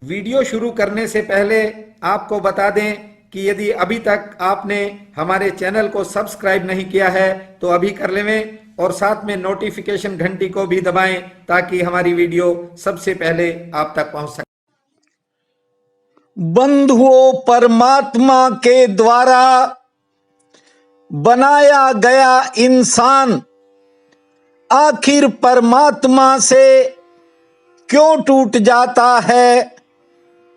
Video शुरू करने से पहले आपको बता दें कि यदि अभी तक आपने हमारे चैनल को सब्सक्राइब नहीं किया है तो अभी कर लें और साथ में नोटिफिकेशन घंटी को भी दबाएं ताकि हमारी वीडियो सबसे पहले आप तक पहुंच सके। बंधुओं, परमात्मा के द्वारा बनाया गया इंसान आखिर परमात्मा से क्यों टूट जाता है,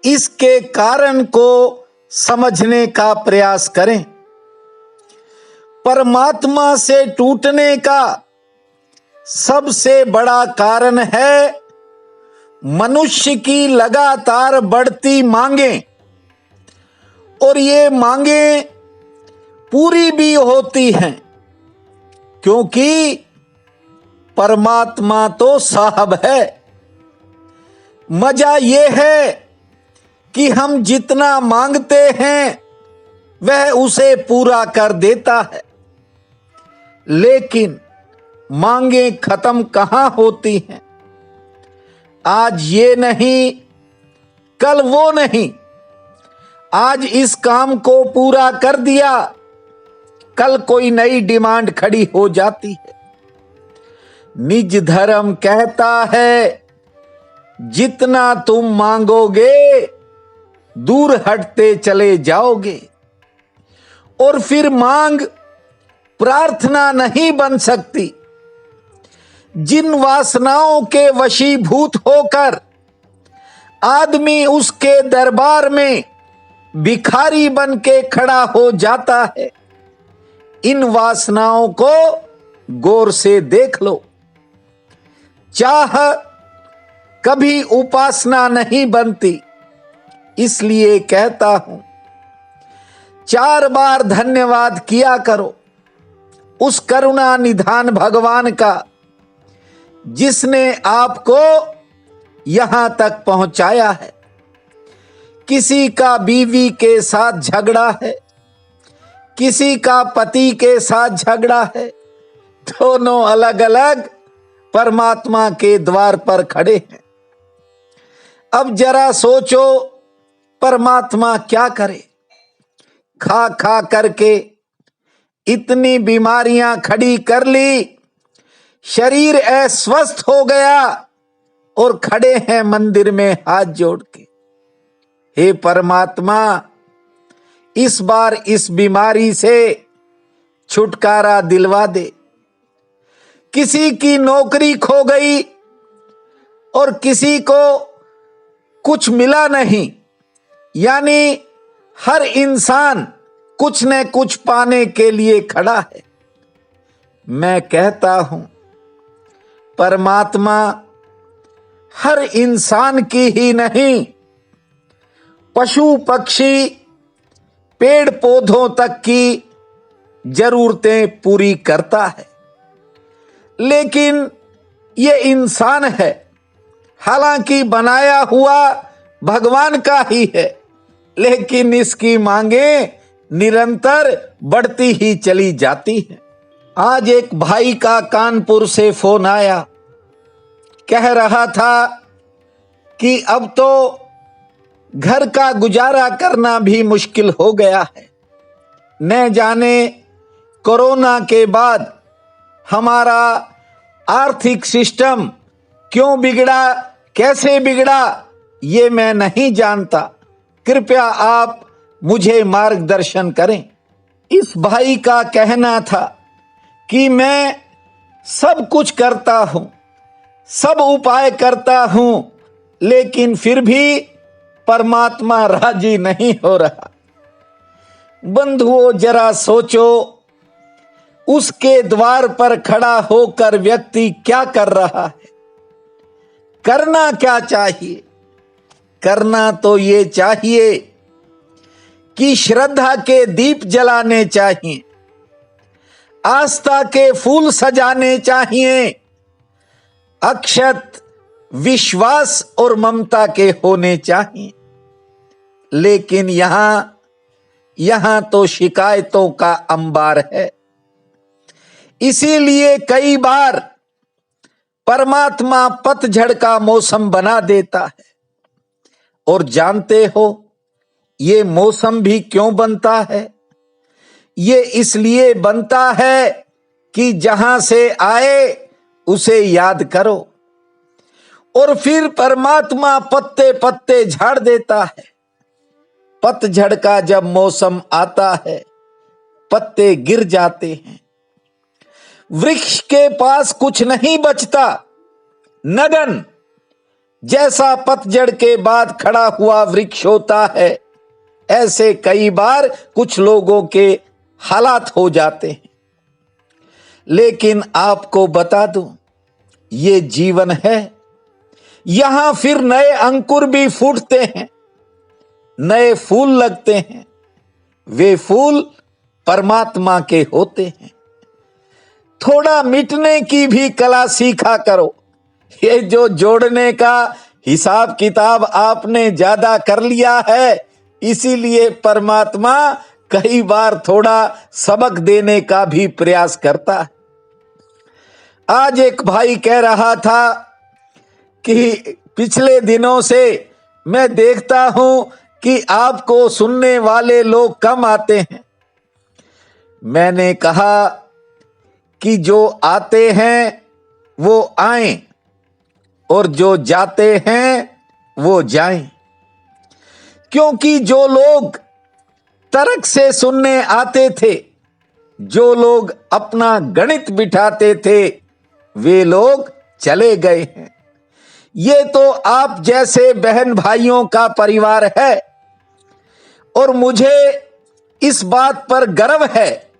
इसके कारण को समझने का प्रयास करें। परमात्मा से टूटने का सबसे बड़ा कारण है मनुष्य की लगातार बढ़ती मांगें, और ये मांगें पूरी भी होती हैं क्योंकि परमात्मा तो साहब है। मजा ये है कि हम जितना मांगते हैं वह उसे पूरा कर देता है, लेकिन मांगे खत्म कहां होती हैं। आज ये नहीं, कल वो नहीं। आज इस काम को पूरा कर दिया, कल कोई नई डिमांड खड़ी हो जाती है। निज धर्म कहता है जितना तुम मांगोगे दूर हटते चले जाओगे, और फिर मांग प्रार्थना नहीं बन सकती। जिन वासनाओं के वशीभूत होकर आदमी उसके दरबार में भिखारी बन के खड़ा हो जाता है, इन वासनाओं को गौर से देख लो। चाह कभी उपासना नहीं बनती, इसलिए कहता हूं 4 बार धन्यवाद किया करो उस करुणा निधान भगवान का जिसने आपको यहां तक पहुंचाया है। किसी का बीवी के साथ झगड़ा है, किसी का पति के साथ झगड़ा है, दोनों अलग अलग परमात्मा के द्वार पर खड़े हैं। अब जरा सोचो परमात्मा क्या करे। खा खा करके इतनी बीमारियां खड़ी कर ली, शरीर अस्वस्थ हो गया और खड़े हैं मंदिर में हाथ जोड़ के। हे परमात्मा, इस बार इस बीमारी से छुटकारा दिलवा दे। किसी की नौकरी खो गई और किसी को कुछ मिला नहीं, यानी हर इंसान कुछ न कुछ पाने के लिए खड़ा है। मैं कहता हूं परमात्मा हर इंसान की ही नहीं, पशु पक्षी पेड़ पौधों तक की जरूरतें पूरी करता है। लेकिन ये इंसान है, हालांकि बनाया हुआ भगवान का ही है, लेकिन इसकी मांगें निरंतर बढ़ती ही चली जाती हैं। आज एक भाई का कानपुर से फोन आया, कह रहा था कि अब तो घर का गुजारा करना भी मुश्किल हो गया है। न जाने कोरोना के बाद हमारा आर्थिक सिस्टम क्यों बिगड़ा, कैसे बिगड़ा, ये मैं नहीं जानता। कृपया आप मुझे मार्गदर्शन करें। इस भाई का कहना था कि मैं सब कुछ करता हूं, सब उपाय करता हूं, लेकिन फिर भी परमात्मा राजी नहीं हो रहा। बंधुओं, जरा सोचो, उसके द्वार पर खड़ा होकर व्यक्ति क्या कर रहा है। करना क्या चाहिए? करना तो ये चाहिए कि श्रद्धा के दीप जलाने चाहिए, आस्था के फूल सजाने चाहिए, अक्षत विश्वास और ममता के होने चाहिए। लेकिन यहां तो शिकायतों का अंबार है। इसीलिए कई बार परमात्मा पतझड़ का मौसम बना देता है और जानते हो ये मौसम भी क्यों बनता है? ये इसलिए बनता है कि जहां से आए उसे याद करो, और फिर परमात्मा पत्ते पत्ते झाड़ देता है। पतझड़ का जब मौसम आता है पत्ते गिर जाते हैं, वृक्ष के पास कुछ नहीं बचता, नगन जैसा पतझड़ के बाद खड़ा हुआ वृक्ष होता है, ऐसे कई बार कुछ लोगों के हालात हो जाते हैं। लेकिन आपको बता दूं, ये जीवन है। यहां फिर नए अंकुर भी फूटते हैं, नए फूल लगते हैं। वे फूल परमात्मा के होते हैं। थोड़ा मिटने की भी कला सीखा करो। ये जो जोड़ने का हिसाब किताब आपने ज्यादा कर लिया है, इसीलिए परमात्मा कई बार थोड़ा सबक देने का भी प्रयास करता है। आज एक भाई कह रहा था कि पिछले दिनों से मैं देखता हूं कि आपको सुनने वाले लोग कम आते हैं। मैंने कहा कि जो आते हैं वो आएं और जो जाते हैं वो जाएं, क्योंकि जो लोग तर्क से सुनने आते थे, जो लोग अपना गणित बिठाते थे, वे लोग चले गए हैं। ये तो आप जैसे बहन भाइयों का परिवार है, और मुझे इस बात पर गर्व है।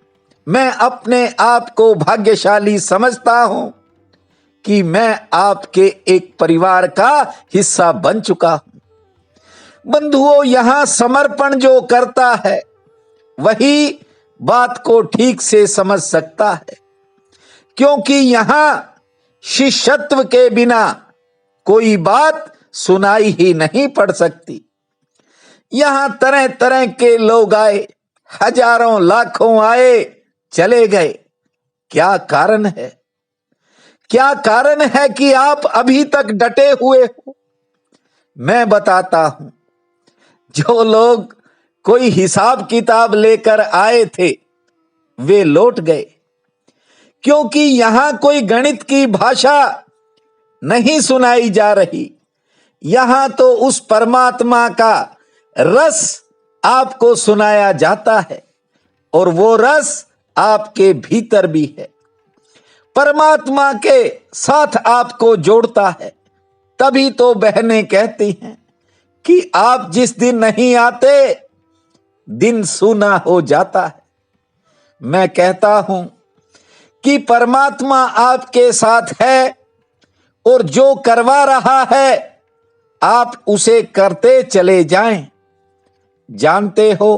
मैं अपने आप को भाग्यशाली समझता हूं कि मैं आपके एक परिवार का हिस्सा बन चुका हूं। बंधुओं, यहां समर्पण जो करता है वही बात को ठीक से समझ सकता है, क्योंकि यहां शिष्यत्व के बिना कोई बात सुनाई ही नहीं पड़ सकती। यहां तरह तरह के लोग आए, हजारों लाखों आए, चले गए। क्या कारण है? क्या कारण है कि आप अभी तक डटे हुए हो? मैं बताता हूं। जो लोग कोई हिसाब किताब लेकर आए थे, वे लौट गए, क्योंकि यहां कोई गणित की भाषा नहीं सुनाई जा रही। यहां तो उस परमात्मा का रस आपको सुनाया जाता है, और वो रस आपके भीतर भी है। परमात्मा के साथ आपको जोड़ता है। तभी तो बहनें कहती हैं कि आप जिस दिन नहीं आते, दिन सूना हो जाता है। मैं कहता हूं कि परमात्मा आपके साथ है, और जो करवा रहा है आप उसे करते चले जाएं। जानते हो,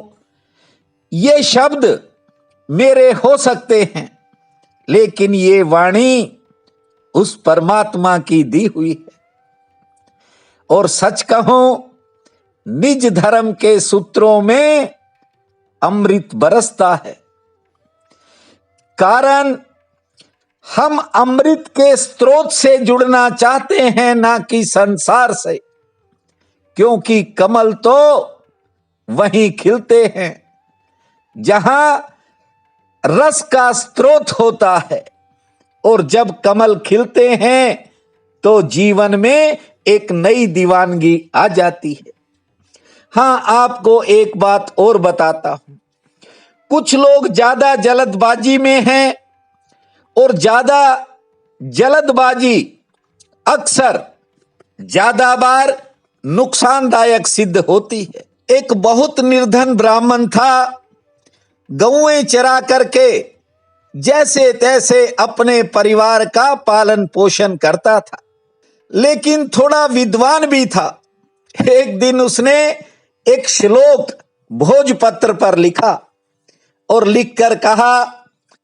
ये शब्द मेरे हो सकते हैं, लेकिन ये वाणी उस परमात्मा की दी हुई है। और सच कहूं, निज धर्म के सूत्रों में अमृत बरसता है। कारण हम अमृत के स्रोत से जुड़ना चाहते हैं, ना कि संसार से, क्योंकि कमल तो वहीं खिलते हैं जहां रस का स्रोत होता है। और जब कमल खिलते हैं तो जीवन में एक नई दीवानगी आ जाती है। हां, आपको एक बात और बताता हूं। कुछ लोग ज्यादा जल्दबाजी में हैं, और ज्यादा जल्दबाजी अक्सर ज्यादा बार नुकसानदायक सिद्ध होती है। एक बहुत निर्धन ब्राह्मण था, गौएं चरा करके जैसे तैसे अपने परिवार का पालन पोषण करता था, लेकिन थोड़ा विद्वान भी था। एक दिन उसने एक श्लोक भोजपत्र पर लिखा और लिखकर कहा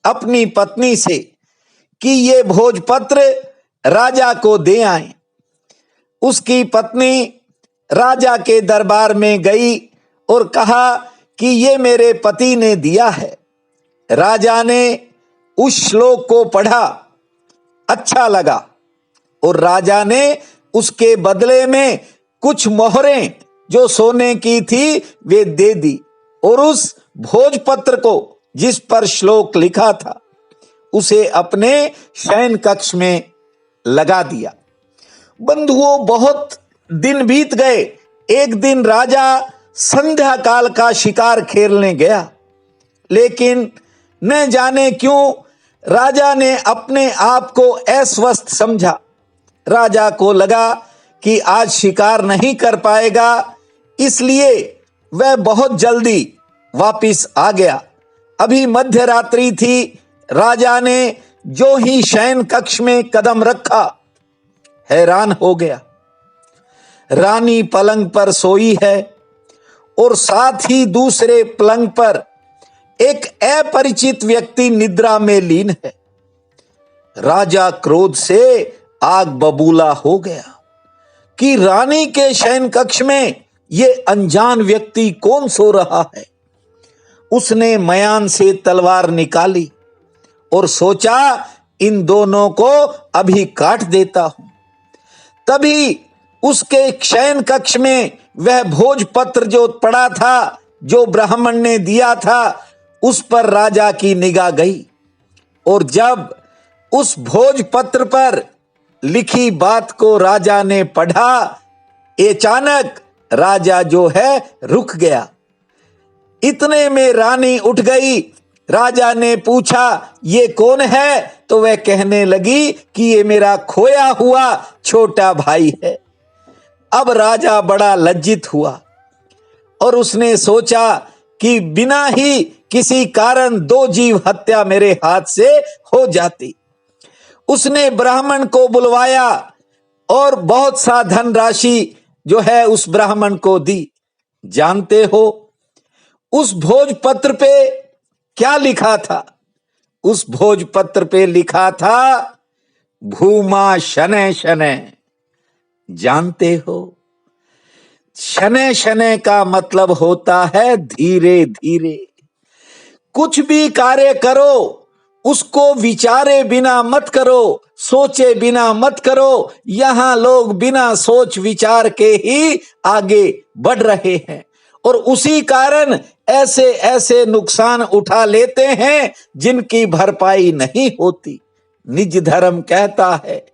अपनी पत्नी से कि ये भोजपत्र राजा को दे आए। उसकी पत्नी राजा के दरबार में गई और कहा कि ये मेरे पति ने दिया है। राजा ने उस श्लोक को पढ़ा, अच्छा लगा, और राजा ने उसके बदले में कुछ मोहरें जो सोने की थी वे दे दी और उस भोजपत्र को जिस पर श्लोक लिखा था उसे अपने शयन कक्ष में लगा दिया। बंधुओं, बहुत दिन बीत गए। एक दिन राजा संध्या काल का शिकार खेलने गया, लेकिन न जाने क्यों राजा ने अपने आप को अस्वस्थ समझा। राजा को लगा कि आज शिकार नहीं कर पाएगा, इसलिए वह बहुत जल्दी वापिस आ गया। अभी मध्य रात्रि थी। राजा ने जो ही शयन कक्ष में कदम रखा, हैरान हो गया। रानी पलंग पर सोई है और साथ ही दूसरे पलंग पर एक अपरिचित व्यक्ति निद्रा में लीन है। राजा क्रोध से आग बबूला हो गया कि रानी के शयन कक्ष में ये अनजान व्यक्ति कौन सो रहा है। उसने मयान से तलवार निकाली और सोचा इन दोनों को अभी काट देता हूं। तभी उसके शयन कक्ष में वह भोजपत्र जो पड़ा था, जो ब्राह्मण ने दिया था, उस पर राजा की निगाह गई और जब उस भोजपत्र पर लिखी बात को राजा ने पढ़ा, अचानक राजा जो है रुक गया। इतने में रानी उठ गई। राजा ने पूछा, ये कौन है? तो वह कहने लगी कि ये मेरा खोया हुआ छोटा भाई है। अब राजा बड़ा लज्जित हुआ और उसने सोचा कि बिना ही किसी कारण दो जीव हत्या मेरे हाथ से हो जाती। उसने ब्राह्मण को बुलवाया और बहुत सा धनराशि जो है उस ब्राह्मण को दी। जानते हो उस भोजपत्र पे क्या लिखा था? उस भोजपत्र पे लिखा था भूमा शनै शनै। जानते हो शनै शनै का मतलब होता है धीरे धीरे। कुछ भी कार्य करो उसको विचारे बिना मत करो, सोचे बिना मत करो। यहां लोग बिना सोच विचार के ही आगे बढ़ रहे हैं और उसी कारण ऐसे ऐसे नुकसान उठा लेते हैं जिनकी भरपाई नहीं होती। निज धर्म कहता है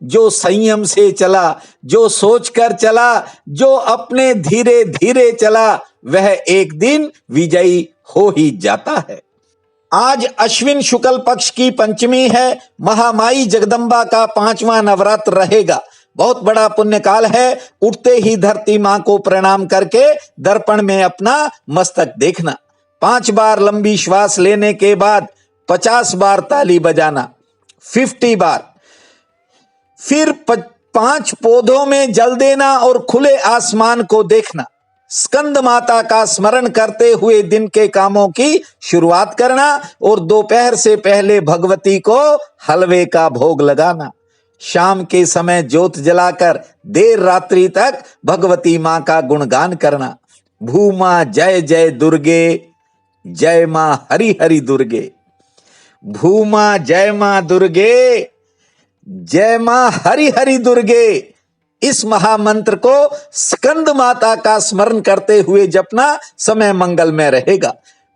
जो संयम से चला, जो सोचकर चला, जो अपने धीरे धीरे चला, वह एक दिन विजयी हो ही जाता है। आज अश्विन शुक्ल पक्ष की पंचमी है। महामाई जगदम्बा का 5वां नवरात्र रहेगा। बहुत बड़ा पुण्य काल है। उठते ही धरती मां को प्रणाम करके दर्पण में अपना मस्तक देखना। 5 बार लंबी श्वास लेने के बाद 50 बार ताली बजाना, 50 बार। फिर 5 पौधों में जल देना और खुले आसमान को देखना। स्कंद माता का स्मरण करते हुए दिन के कामों की शुरुआत करना और दोपहर से पहले भगवती को हलवे का भोग लगाना। शाम के समय ज्योत जलाकर देर रात्रि तक भगवती मां का गुणगान करना। भूमा जय जय दुर्गे, जय मां हरि हरि दुर्गे। भूमा जय मां दुर्गे, जय मां हरि हरि दुर्गे। इस महामंत्र को स्कंद माता का स्मरण करते हुए जपना समय मंगलमय रहेगा।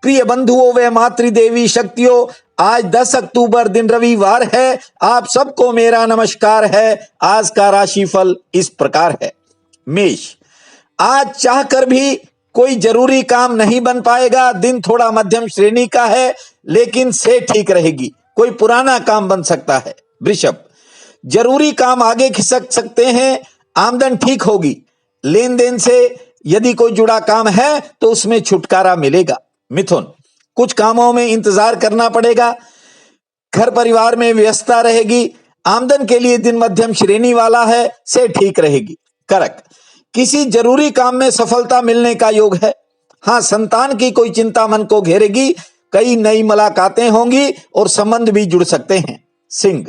प्रिय बंधुओं व मातृदेवी शक्तियों, आज 10 अक्टूबर दिन रविवार है। आप सबको मेरा नमस्कार है। आज का राशिफल इस प्रकार है। मेष, आज चाहकर भी कोई जरूरी काम नहीं बन पाएगा। दिन थोड़ा मध्यम श्रेणी का है, लेकिन से ठीक रहेगी। कोई पुराना काम बन सकता है। वृषभ, जरूरी काम आगे खिसक सकते हैं। आमदन ठीक होगी। लेन देन से यदि कोई जुड़ा काम है तो उसमें छुटकारा मिलेगा। मिथुन, कुछ कामों में इंतजार करना पड़ेगा। घर परिवार में व्यस्तता रहेगी। आमदन के लिए दिन मध्यम श्रेणी वाला है, से ठीक रहेगी। कर्क, किसी जरूरी काम में सफलता मिलने का योग है। हाँ, संतान की कोई चिंता मन को घेरेगी। कई नई मुलाकातें होंगी और संबंध भी जुड़ सकते हैं। सिंह,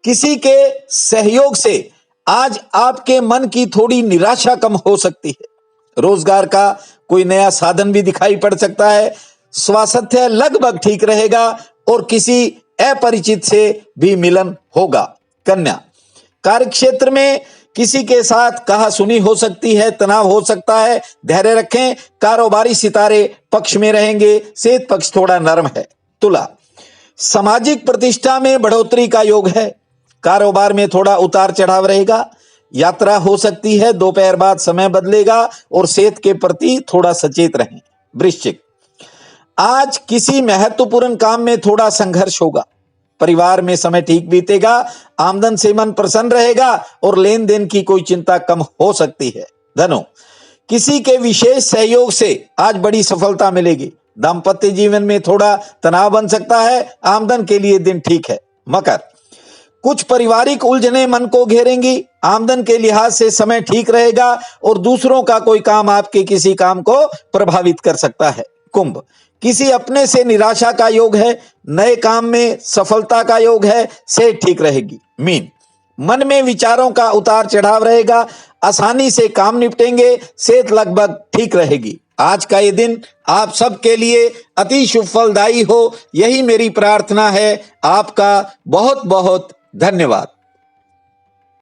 किसी के सहयोग से आज आपके मन की थोड़ी निराशा कम हो सकती है। रोजगार का कोई नया साधन भी दिखाई पड़ सकता है। स्वास्थ्य लगभग ठीक रहेगा और किसी अपरिचित से भी मिलन होगा। कन्या, कार्यक्षेत्र में किसी के साथ कहा सुनी हो सकती है, तनाव हो सकता है, धैर्य रखें। कारोबारी सितारे पक्ष में रहेंगे, सेहत पक्ष थोड़ा नरम है। तुला, सामाजिक प्रतिष्ठा में बढ़ोतरी का योग है। कारोबार में थोड़ा उतार चढ़ाव रहेगा, यात्रा हो सकती है, दोपहर बाद समय बदलेगा और सेहत के प्रति थोड़ा सचेत रहें। वृश्चिक, आज किसी महत्वपूर्ण काम में थोड़ा संघर्ष होगा। परिवार में समय ठीक बीतेगा, आमदन से मन प्रसन्न रहेगा और लेन देन की कोई चिंता कम हो सकती है। धनु, किसी के विशेष सहयोग से आज बड़ी सफलता मिलेगी। दाम्पत्य जीवन में थोड़ा तनाव बन सकता है, आमदन के लिए दिन ठीक है। मकर, कुछ पारिवारिक उलझनें मन को घेरेंगी, आमदन के लिहाज से समय ठीक रहेगा और दूसरों का कोई काम आपके किसी काम को प्रभावित कर सकता है। कुंभ, किसी अपने से निराशा का योग है, नए काम में सफलता का योग है, सेहत ठीक रहेगी। मीन, मन में विचारों का उतार चढ़ाव रहेगा, आसानी से काम निपटेंगे, सेहत लगभग ठीक रहेगी। आज का ये दिन आप सबके लिए अति शुभ फलदायी हो, यही मेरी प्रार्थना है। आपका बहुत बहुत धन्यवाद।